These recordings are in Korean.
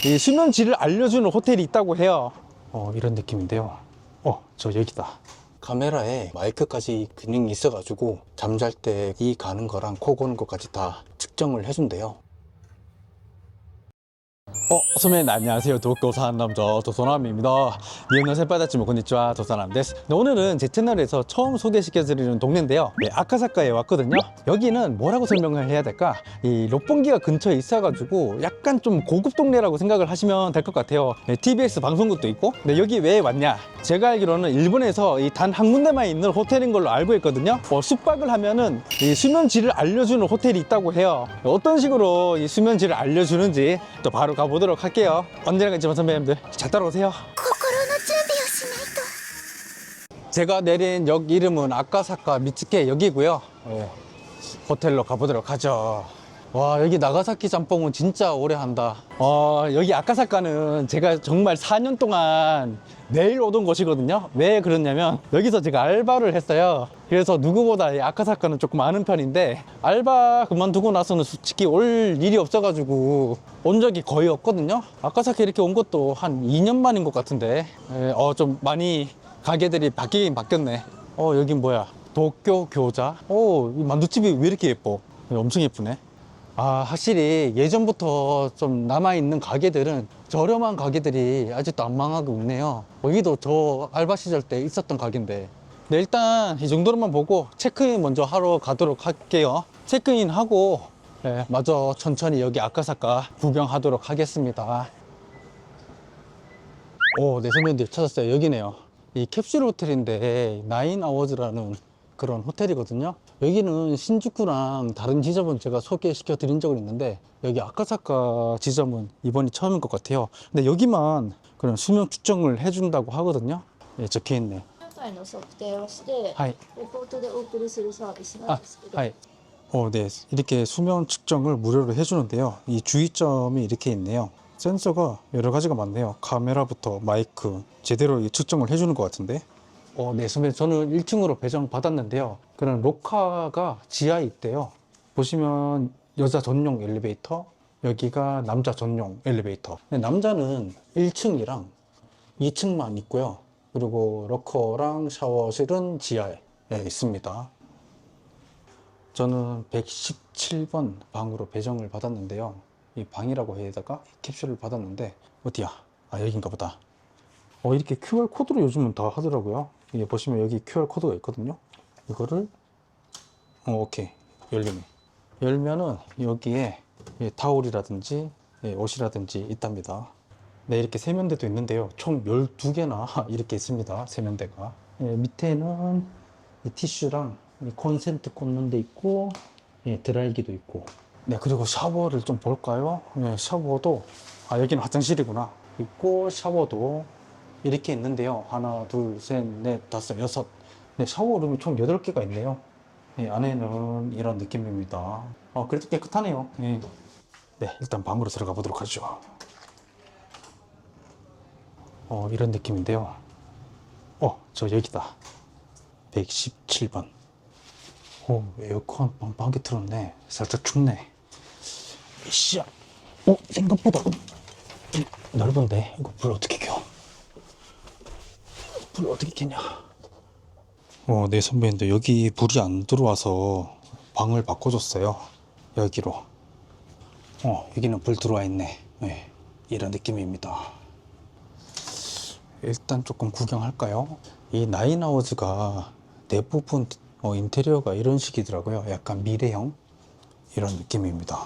이 수면질을 알려주는 호텔이 있다고 해요. 이런 느낌인데요. 저 여기다. 카메라에 마이크까지 기능이 있어가지고 잠잘 때 이 가는 거랑 코 고는 것까지 다 측정을 해준대요. 선배님 안녕하세요. 도쿄 사는 남자 도서남입니다. 니은노 세바다치모 konnichiwa 도서남 데스. 오늘은 제 채널에서 처음 소개시켜드리는 동네인데요. 아카사카에 왔거든요. 여기는 뭐라고 설명을 해야 될까? 이 롯본기가 근처에 있어가지고 약간 좀 고급 동네라고 생각을 하시면 될 것 같아요. TBS 방송국도 있고. 근데 여기 왜 왔냐? 제가 알기로는 일본에서 이 단 한 군데만 있는 호텔인 걸로 알고 있거든요. 숙박을 하면은 이 수면질을 알려주는 호텔이 있다고 해요. 어떤 식으로 이 수면질을 알려주는지 또 바로 가보도록 할게요. 언제나 그렇지만 선배님들 잘 따라오세요. 제가 내린 역 이름은 아카사카 미츠케 역이고요. 호텔로 가보도록 하죠. 와, 여기 나가사키 짬뽕은 진짜 오래 한다. 여기 아카사카는 제가 정말 4년 동안 매일 오던 곳이거든요. 왜 그러냐면 여기서 제가 알바를 했어요. 그래서 누구보다 이 아카사카는 조금 아는 편인데, 알바 그만두고 나서는 솔직히 올 일이 없어가지고 온 적이 거의 없거든요. 아카사카 이렇게 온 것도 한 2년 만인 것 같은데, 좀 많이 가게들이 바뀌긴 바뀌었네. 여긴 뭐야? 도쿄 교자. 이 만두집이 왜 이렇게 예뻐? 엄청 예쁘네. 확실히 예전부터 좀 남아있는 가게들은 저렴한 가게들이 아직도 안 망하고 있네요. 여기도 저 알바 시절 때 있었던 가게인데. 네, 일단 이 정도로만 보고 체크인 먼저 하러 가도록 할게요. 체크인 하고 마저 천천히 여기 아카사카 구경하도록 하겠습니다. 네, 선배님들 찾았어요. 여기네요. 이 캡슐 호텔인데 나인아워즈라는 그런 호텔이거든요. 여기는 신주쿠랑 다른 지점은 제가 소개시켜 드린 적은 있는데, 여기 아카사카 지점은 이번이 처음인 것 같아요. 근데 여기만 그런 수면 측정을 해준다고 하거든요. 적혀 있네. 回の測定をして、はい。レポートでお送りするサービスなんですけど、 네. 이렇게 수면 측정을 무료로 해주는데요. 이 주의점이 이렇게 있네요. 센서가 여러 가지가 많네요. 카메라부터 마이크, 제대로 측정을 해주는 것 같은데. 네, 선배님, 저는 1층으로 배정 받았는데요. 그런 로카가 지하에 있대요. 보시면 여자 전용 엘리베이터, 여기가 남자 전용 엘리베이터. 남자는 1층이랑 2층만 있고요. 그리고 로커랑 샤워실은 지하에 있습니다. 저는 117번 방으로 배정을 받았는데요. 이 방이라고 해야 될까? 캡슐을 받았는데, 어디야? 여긴가 보다. 이렇게 QR코드로 요즘은 다 하더라고요. 이게 보시면 여기 QR코드가 있거든요. 이거를 오케이, 열리네. 열면은 여기에 타올이라든지 옷이라든지 있답니다. 네, 이렇게 세면대도 있는데요. 총 12개나 이렇게 있습니다. 세면대가. 밑에는 티슈랑 콘센트 꽂는 데 있고, 드라이기도 있고. 네, 그리고 샤워를 좀 볼까요? 샤워도 여기는 화장실이구나. 있고, 샤워도 이렇게 있는데요. 하나, 둘, 셋, 넷, 다섯, 여섯. 네, 샤워룸이 총 8개가 있네요. 안에는 이런 느낌입니다. 그래도 깨끗하네요. 네, 일단 방으로 들어가 보도록 하죠. 이런 느낌인데요. 저 여기다. 117번. 에어컨 빵빵하게 틀었네. 살짝 춥네. 이씨야. 생각보다 넓은데? 이거 불 어떻게 켜? 불 어떻게 켜냐? 네, 선배님들, 여기 불이 안 들어와서 방을 바꿔줬어요. 여기로. 여기는 불 들어와 있네. 네, 이런 느낌입니다. 일단 조금 구경할까요? 이 나인아워즈가 대부분 인테리어가 이런 식이더라고요. 약간 미래형 이런 느낌입니다.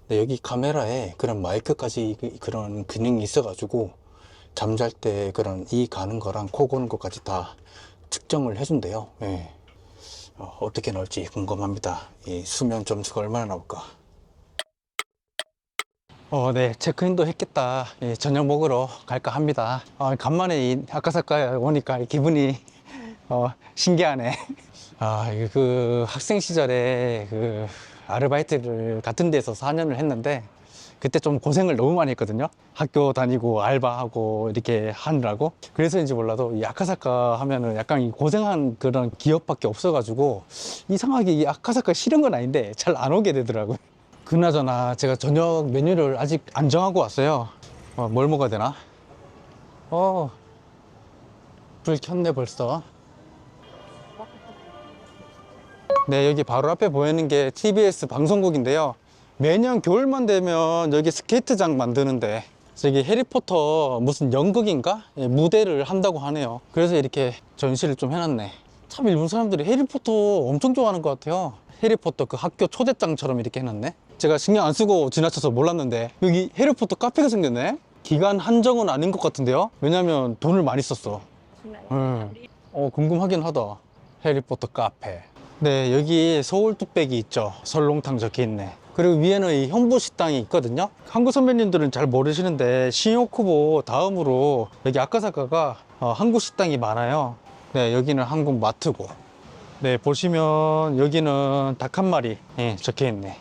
네, 여기 카메라에 그런 마이크까지 그런 기능이 있어가지고 잠잘 때 그런 이 가는 거랑 코 고는 것까지 다 측정을 해준대요. 네. 어떻게 나올지 궁금합니다. 이 수면 점수가 얼마나 나올까? 네, 체크인도 했겠다. 저녁 먹으러 갈까 합니다. 간만에 이 아카사카에 오니까 기분이 신기하네. 그 학생 시절에 그 아르바이트를 같은 데서 4년을 했는데, 그때 좀 고생을 너무 많이 했거든요. 학교 다니고 알바하고 이렇게 하느라고. 그래서인지 몰라도 이 아카사카 하면은 약간 이 고생한 그런 기억밖에 없어가지고 이상하게 이 아카사카 싫은 건 아닌데 잘 안 오게 되더라고요. 그나저나 제가 저녁 메뉴를 아직 안 정하고 왔어요. 뭘 먹어야 되나? 불 켰네 벌써. 네, 여기 바로 앞에 보이는 게 TBS 방송국인데요. 매년 겨울만 되면 여기 스케이트장 만드는데 저기 해리포터 무슨 연극인가? 예, 무대를 한다고 하네요. 그래서 이렇게 전시를 좀 해놨네. 참 일본 사람들이 해리포터 엄청 좋아하는 것 같아요. 해리포터 그 학교 초대장처럼 이렇게 해놨네. 제가 신경 안 쓰고 지나쳐서 몰랐는데 여기 해리포터 카페가 생겼네. 기간 한정은 아닌 것 같은데요. 왜냐면 돈을 많이 썼어. 궁금하긴 하다. 해리포터 카페. 네, 여기 서울 뚝배기 있죠. 설렁탕 적혀 있네. 그리고 위에는 이 현부 식당이 있거든요. 한국 선배님들은 잘 모르시는데 신요쿠보 다음으로 여기 아카사카가 한국 식당이 많아요. 네, 여기는 한국 마트고. 네, 보시면 여기는 닭 한 마리 적혀 있네.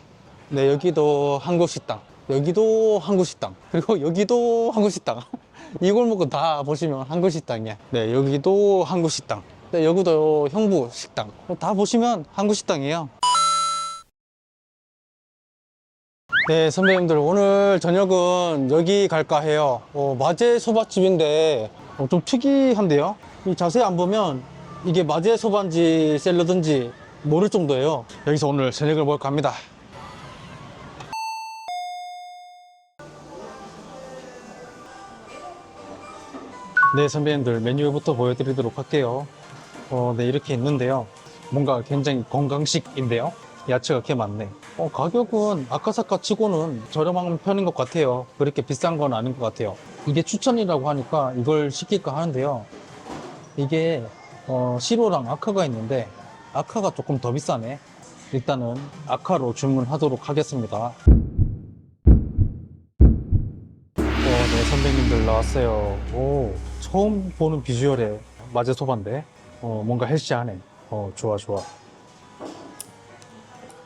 네, 여기도 한국 식당, 여기도 한국 식당, 그리고 여기도 한국 식당. 이 골목은 다 보시면 한국 식당이야. 네, 여기도 한국 식당. 네, 여기도 형부 식당. 다 보시면 한국 식당이에요. 네, 선배님들 오늘 저녁은 여기 갈까 해요. 마제 소바집인데 좀 특이한데요. 이 자세히 안 보면 이게 마제 소바인지 샐러드인지 모를 정도예요. 여기서 오늘 저녁을 먹을까 합니다. 네, 선배님들 메뉴부터 보여드리도록 할게요. 네, 이렇게 있는데요. 뭔가 굉장히 건강식인데요. 야채가 꽤 많네. 가격은 아카사카 치고는 저렴한 편인 것 같아요. 그렇게 비싼 건 아닌 것 같아요. 이게 추천이라고 하니까 이걸 시킬까 하는데요. 이게 시로랑 아카가 있는데 아카가 조금 더 비싸네. 일단은 아카로 주문하도록 하겠습니다. 네, 선배님들 나왔어요. 처음 보는 비주얼의 마제소바인데 뭔가 헬시하네. 좋아.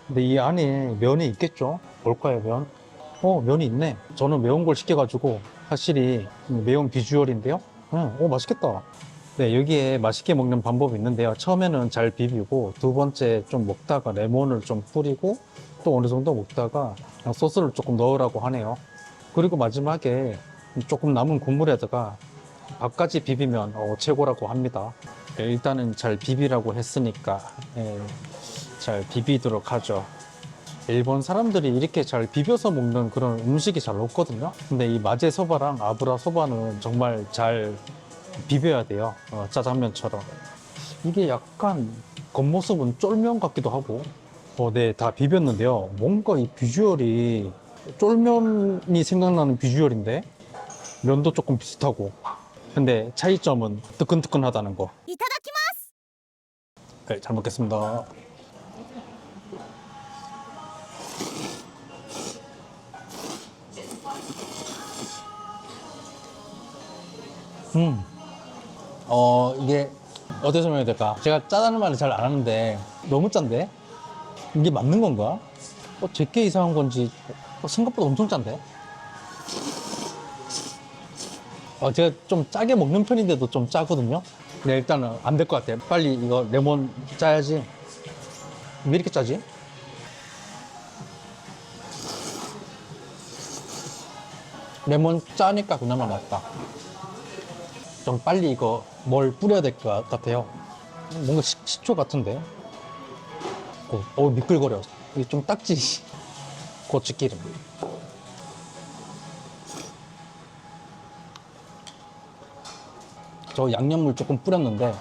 근데 이 안에 면이 있겠죠? 뭘까요, 면? 면이 있네. 저는 매운 걸 시켜가지고 확실히 매운 비주얼인데요. 맛있겠다. 네, 여기에 맛있게 먹는 방법이 있는데요. 처음에는 잘 비비고 두 번째 좀 먹다가 레몬을 좀 뿌리고 또 어느 정도 먹다가 그냥 소스를 조금 넣으라고 하네요. 그리고 마지막에 조금 남은 국물에다가 밥까지 비비면 최고라고 합니다. 네, 일단은 잘 비비라고 했으니까 잘 비비도록 하죠. 일본 사람들이 이렇게 잘 비벼서 먹는 그런 음식이 잘 없거든요. 근데 이 마제소바랑 아브라소바는 정말 잘 비벼야 돼요. 짜장면처럼. 이게 약간 겉모습은 쫄면 같기도 하고. 네, 다 비볐는데요. 뭔가 이 비주얼이 쫄면이 생각나는 비주얼인데 면도 조금 비슷하고. 근데 차이점은 뜨끈뜨끈하다는 거. 네, 잘 먹겠습니다. 이게 어떻게 설명해야 될까? 제가 짜다는 말을 잘 안 하는데 너무 짠데? 이게 맞는 건가? 제게 이상한 건지 생각보다 엄청 짠데? 제가 좀 짜게 먹는 편인데도 좀 짜거든요? 근데 일단은 안 될 것 같아. 빨리 이거 레몬 짜야지. 왜 이렇게 짜지? 레몬 짜니까 그나마 낫다. 좀 빨리 이거 뭘 뿌려야 될 것 같아요. 뭔가 식초 같은데? 미끌거려. 이게 좀 딱지. 고추기름. 저 양념물 조금 뿌렸는데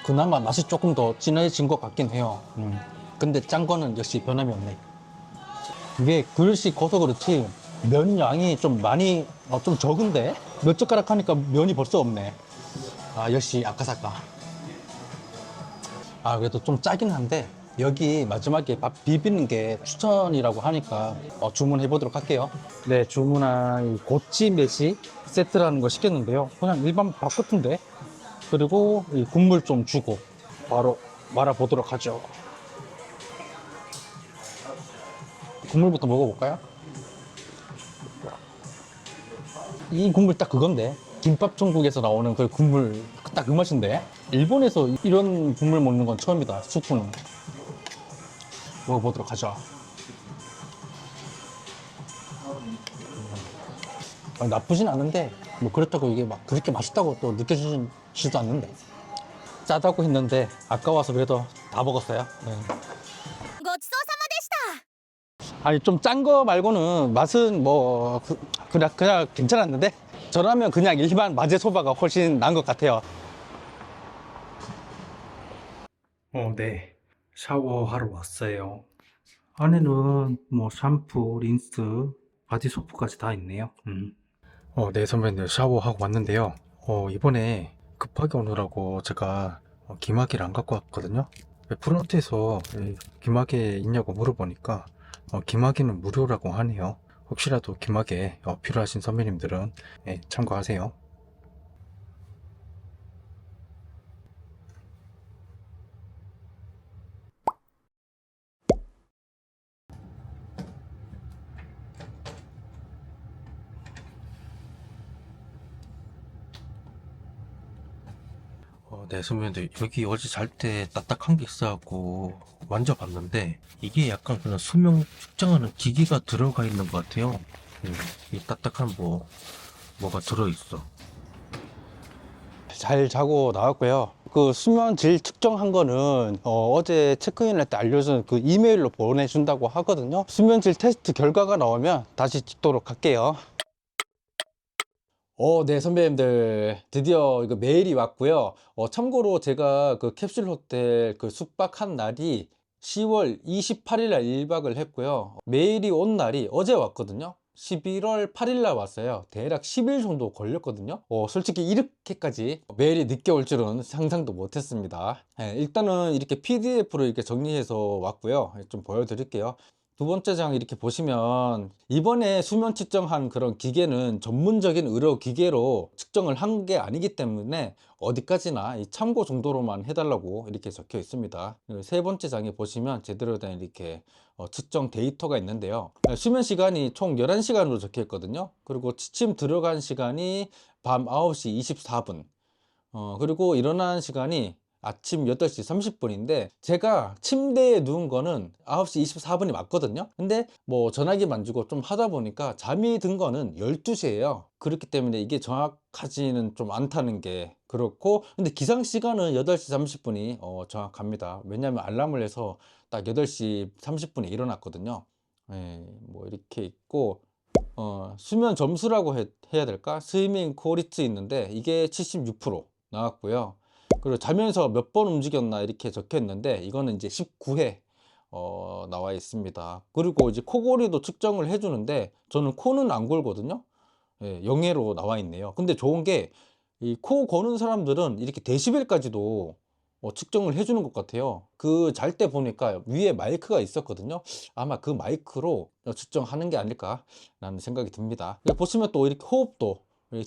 그나마 맛이 조금 더 진해진 것 같긴 해요. 근데 짠 거는 역시 변함이 없네. 이게 그릇이 커서 그렇지 면 양이 좀 많이 좀 적은데 몇 젓가락 하니까 면이 벌써 없네. 역시 아카사카. 그래도 좀 짜긴 한데 여기 마지막에 밥 비비는 게 추천이라고 하니까 주문해 보도록 할게요. 네, 주문한 이 고치 메시 세트라는 거 시켰는데요. 그냥 일반 밥 같은데. 그리고 이 국물 좀 주고 바로 말아 보도록 하죠. 국물부터 먹어볼까요? 이 국물 딱 그건데 김밥 천국에서 나오는 그 국물 딱 그 맛인데 일본에서 이런 국물 먹는 건 처음이다. 수프는 먹어보도록 하죠. 나쁘진 않은데 뭐 그렇다고 이게 막 그렇게 맛있다고 또 느껴지지도 않는데 짜다고 했는데 아까워서 그래도 다 먹었어요. 네. ごちそうさまでした。 아니 좀 짠 거 말고는 맛은 뭐 그냥 괜찮았는데 저라면 그냥 일반 마제소바가 훨씬 나은 것 같아요. 네. 샤워하러 왔어요. 안에는 뭐 샴푸, 린스, 바디 소프까지 다 있네요. 네, 선배님 샤워하고 왔는데요. 이번에 급하게 오느라고 제가 기마개를 안 갖고 왔거든요. 프런트에서 기마개 있냐고 물어보니까 기마개는 무료라고 하네요. 혹시라도 기마개 필요하신 선배님들은 참고하세요. 네, 선배님들 여기 어제 잘 때 딱딱한 게 있어갖고 만져봤는데 이게 약간 그냥 수명 측정하는 기기가 들어가 있는 것 같아요. 이 딱딱한 뭐가 들어있어. 잘 자고 나왔고요. 그 수면 질 측정한 거는 어제 체크인할 때 알려준 그 이메일로 보내준다고 하거든요. 수면 질 테스트 결과가 나오면 다시 찍도록 할게요. 네, 선배님들. 드디어 이거 메일이 왔고요. 참고로 제가 그 캡슐 호텔 그 숙박한 날이 10월 28일 날 1박을 했고요. 메일이 온 날이 어제 왔거든요. 11월 8일 날 왔어요. 대략 10일 정도 걸렸거든요. 솔직히 이렇게까지 메일이 늦게 올 줄은 상상도 못 했습니다. 일단은 이렇게 PDF로 이렇게 정리해서 왔고요. 좀 보여드릴게요. 두 번째 장 이렇게 보시면 이번에 수면 측정한 그런 기계는 전문적인 의료 기계로 측정을 한 게 아니기 때문에 어디까지나 이 참고 정도로만 해달라고 이렇게 적혀 있습니다. 세 번째 장에 보시면 제대로 된 이렇게 측정 데이터가 있는데요. 수면 시간이 총 11시간으로 적혀 있거든요. 그리고 취침 들어간 시간이 밤 9시 24분, 그리고 일어나는 시간이 아침 8시 30분인데 제가 침대에 누운 거는 9시 24분이 맞거든요. 근데 뭐 전화기 만지고 좀 하다 보니까 잠이 든 거는 12시예요. 그렇기 때문에 이게 정확하지는 좀 않다는 게 그렇고, 근데 기상 시간은 8시 30분이 정확합니다. 왜냐면 알람을 해서 딱 8시 30분에 일어났거든요. 뭐 이렇게 있고, 수면 점수라고 해야 될까? 스위밍 퀄리티 있는데 이게 76% 나왔고요. 그리고 자면서 몇 번 움직였나 이렇게 적혀 있는데 이거는 이제 19회 나와 있습니다. 그리고 이제 코골이도 측정을 해주는데 저는 코는 안 골거든요. 0회로 나와 있네요. 근데 좋은 게 이 코 고는 사람들은 이렇게 데시벨까지도 측정을 해주는 것 같아요. 그 잘 때 보니까 위에 마이크가 있었거든요. 아마 그 마이크로 측정하는 게 아닐까라는 생각이 듭니다. 보시면 또 이렇게 호흡도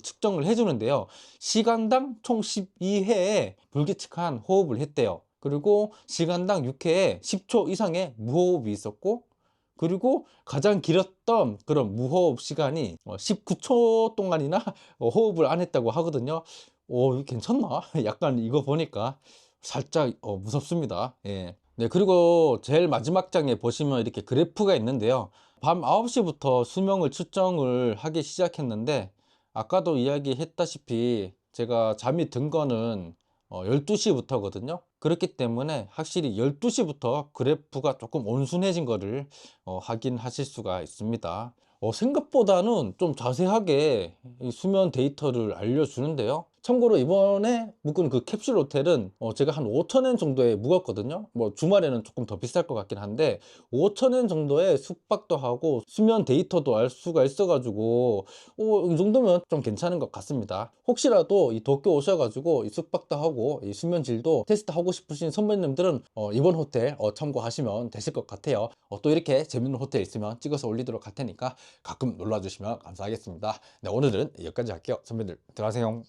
측정을 해주는데요. 시간당 총 12회에 불규칙한 호흡을 했대요. 그리고 시간당 6회에 10초 이상의 무호흡이 있었고, 그리고 가장 길었던 그런 무호흡 시간이 19초 동안이나 호흡을 안 했다고 하거든요. 이거 괜찮나? 약간 이거 보니까 살짝 무섭습니다. 예. 네, 그리고 제일 마지막 장에 보시면 이렇게 그래프가 있는데요. 밤 9시부터 수명을 측정을 하기 시작했는데 아까도 이야기했다시피 제가 잠이 든 거는 12시부터거든요. 그렇기 때문에 확실히 12시부터 그래프가 조금 온순해진 거를 확인하실 수가 있습니다. 생각보다는 좀 자세하게 이 수면 데이터를 알려주는데요. 참고로 이번에 묵은 그 캡슐 호텔은 제가 한 5,000엔 정도에 묵었거든요. 뭐 주말에는 조금 더 비쌀 것 같긴 한데 5,000엔 정도에 숙박도 하고 수면 데이터도 알 수가 있어가지고 이 정도면 좀 괜찮은 것 같습니다. 혹시라도 이 도쿄 오셔가지고 이 숙박도 하고 이 수면 질도 테스트 하고 싶으신 선배님들은 이번 호텔 참고하시면 되실 것 같아요. 또 이렇게 재밌는 호텔 있으면 찍어서 올리도록 할 테니까 가끔 놀러주시면 감사하겠습니다. 네, 오늘은 여기까지 할게요. 선배님들 들어가세요.